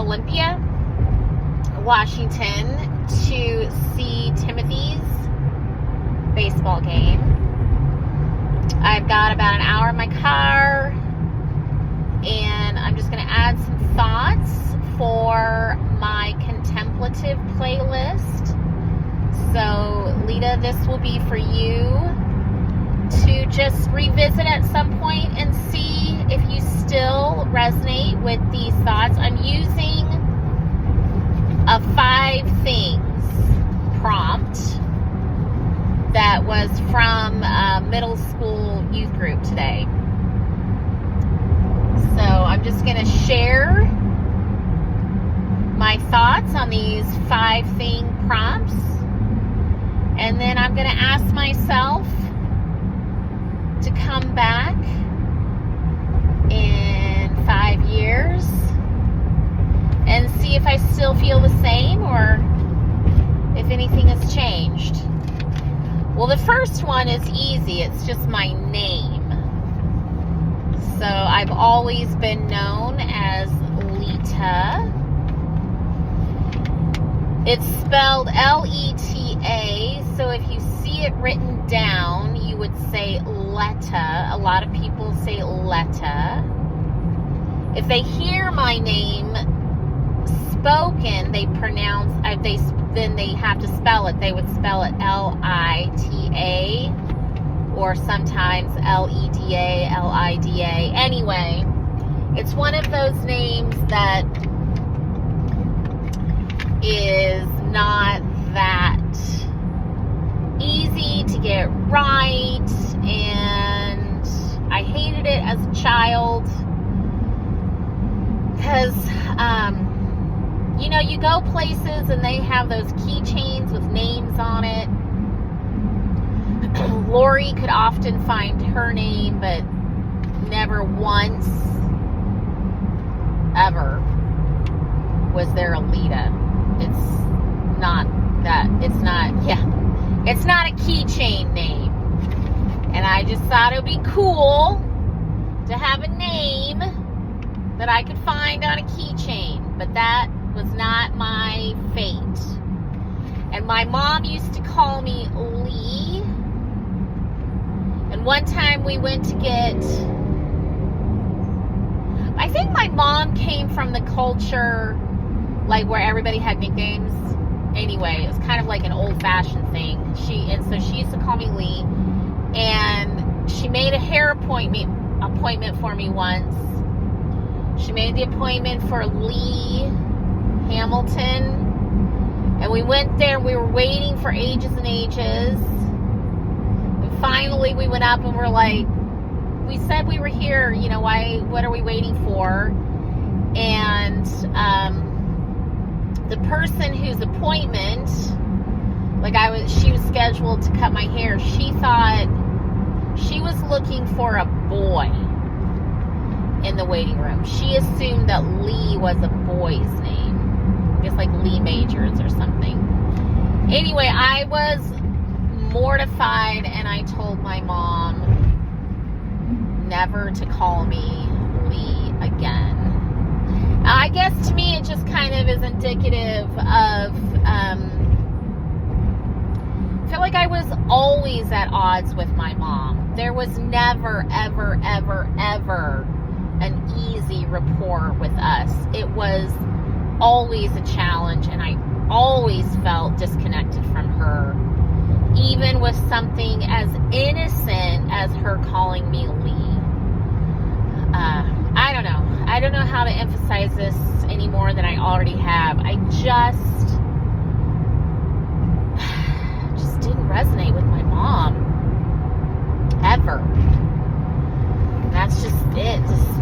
Olympia, Washington to see Timothy's baseball game. I've got about an hour in my car, and I'm just going to add some thoughts for my contemplative playlist. So, Lita, this will be for you to just revisit at some point and see if you still resonate with these thoughts. I'm using a 5 things prompt that was from a middle school youth group today. So I'm just going to share my thoughts on these 5 thing prompts, and then I'm going to ask myself to come back in 5 years and see if I still feel the same or if anything has changed. Well, the first one is easy. It's just my name. So I've always been known as Lita. It's spelled L-E-T-A, so if you see it written down, you would say Letta. A lot of people say Letta. If they hear my name spoken, they pronounce, then they have to spell it. They would spell it L-I-T-A, or sometimes L-E-D-A, L-I-D-A. Anyway, it's one of those names that is not that easy to get right, and I hated it as a child because you go places and they have those keychains with names on it. Lori could often find her name, but never once ever was there a Lita. It's not a keychain name. And I just thought it would be cool to have a name that I could find on a keychain, but that was not my fate. And my mom used to call me Lee. And one time we went to get, I think my mom came from the culture like where everybody had nicknames. Anyway, it was kind of like an old-fashioned thing. So she used to call me Lee, and she made a hair appointment for me once. She made the appointment for Lee Hamilton, and we went there. We were waiting for ages and ages, and finally we went up and we're like, we said we were here, what are we waiting for? And the person whose appointment, she was scheduled to cut my hair, she thought she was looking for a boy in the waiting room. She assumed that Lee was a boy's name. I guess like Lee Majors or something. Anyway, I was mortified, and I told my mom never to call me Lee again. I guess to me it just kind of is indicative of, I feel like I was always at odds with my mom. There was never, ever, ever, ever an easy rapport with us. It was always a challenge, and I always felt disconnected from her, even with something as innocent as her calling me Lee. I don't know how to emphasize this any more than I already have. I just didn't resonate with my mom ever. And that's just it. Just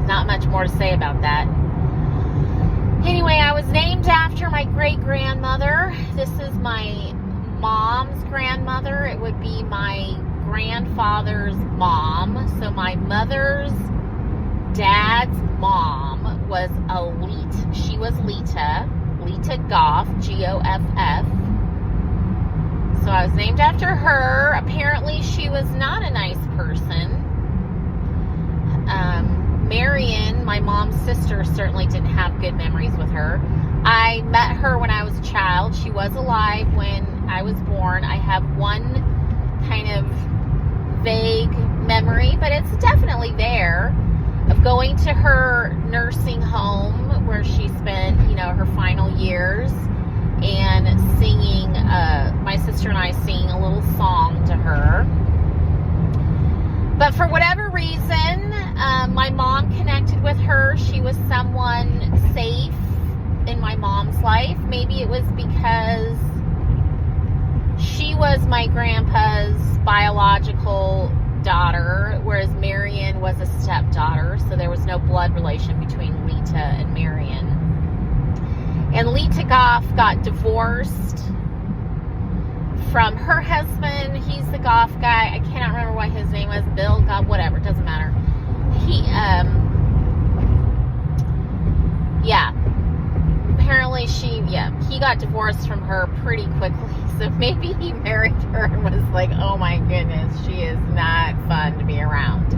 not much more to say about that. Anyway, I was named after my great-grandmother. This is my mom's grandmother. It would be my grandfather's mom. So my mother's dad's mom was she was Lita Goff, Goff. So I was named after her. Apparently she was not a nice person. Marion, my mom's sister, certainly didn't have good memories with her. I met her when I was a child. She was alive when I was born. I have one kind of vague memory, but it's definitely there, of going to her nursing home where she spent, her final years, and singing, my sister and I singing a little song to her. But for whatever reason, my mom connected with her. She was someone safe in my mom's life. Maybe it was because she was my grandpa's biological daughter, whereas Marion was a stepdaughter, so there was no blood relation between Lita and Marion. And Lita Goff got divorced from her husband. He's the Goff guy. I cannot remember what his name was. Bill Goff, whatever, it doesn't matter. Apparently he got divorced from her pretty quickly. So maybe he married her and was like, oh my goodness, she is not fun to be around.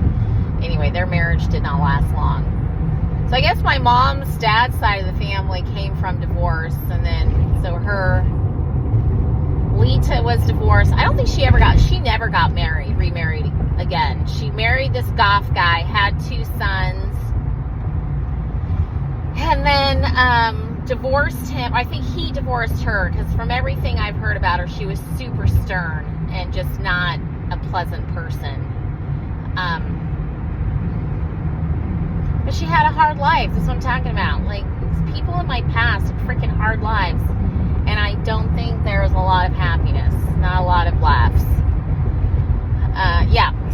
Anyway, their marriage did not last long. So I guess my mom's dad's side of the family came from divorce, and then Lita was divorced. I don't think she never got remarried again. She married this Goff guy, had 2 sons, and then divorced him. I think he divorced her, because from everything I've heard about her, she was super stern and just not a pleasant person. But she had a hard life. That's what I'm talking about. Like, people in my past had freaking hard lives. And I don't think there was a lot of happiness. Not a lot of laughs.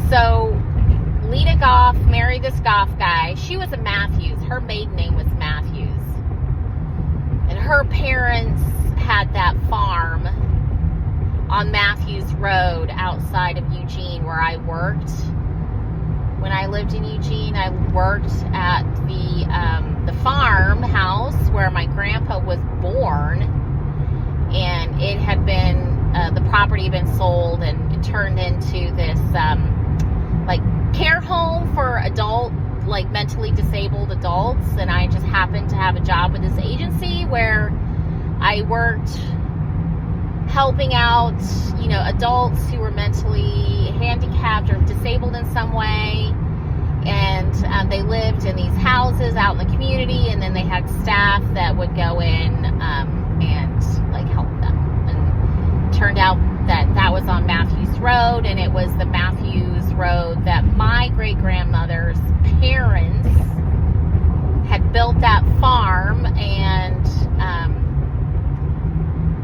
So Lita Goff married this Goff guy. She was a Matthews. Her maiden name was Matthews. And her parents had that farm on Matthews Road outside of Eugene where I worked. When I lived in Eugene, I worked at the farmhouse where my grandpa was born, and it had been the property had been sold and it turned into this care home for mentally disabled adults. And I just happened to have a job with this agency where I worked helping out, adults who were mentally handicapped or disabled in some way. And they lived in these houses out in the community, and then they had staff that would go in and help them. And it turned out that was on Matthews Road, and it was the Matthews Road that my great-grandmother's parents had built that farm, and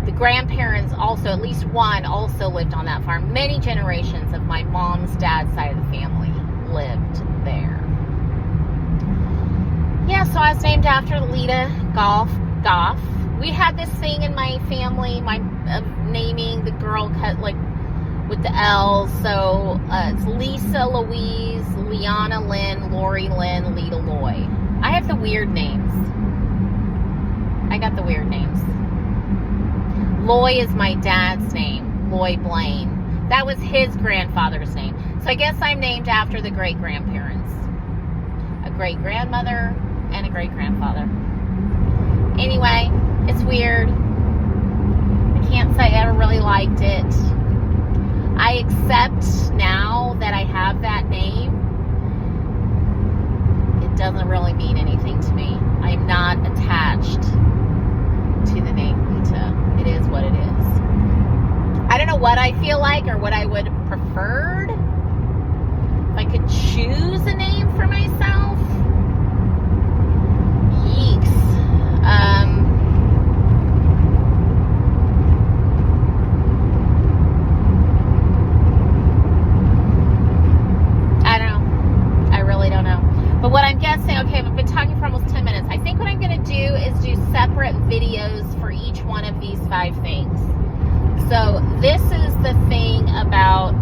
the grandparents also, at least one, also lived on that farm. Many generations of my mom's dad's side of the family lived there. Yeah, so I was named after Lita Goff. We had this thing in my family, naming the girl cut with the L's. So it's Lisa Louise, Liana Lynn, Lori Lynn, Lita Loy. I have the weird names. I got the weird names. Loy is my dad's name, Loy Blaine. That was his grandfather's name. So I guess I'm named after the great-grandparents. A great-grandmother and a great-grandfather. Anyway, it's weird. I can't say I ever really liked it. I accept now that I have that name. It doesn't really mean anything to me. I'm not attached to the name Lita. It is what it is. I don't know what I feel like or what I would have preferred. If I could choose a name for myself. Yeeks. I don't know. I really don't know. But what I'm guessing, okay, I've been talking for almost 10 minutes. I think what I'm going to do is do separate videos for each one of these 5 things. So this is the thing about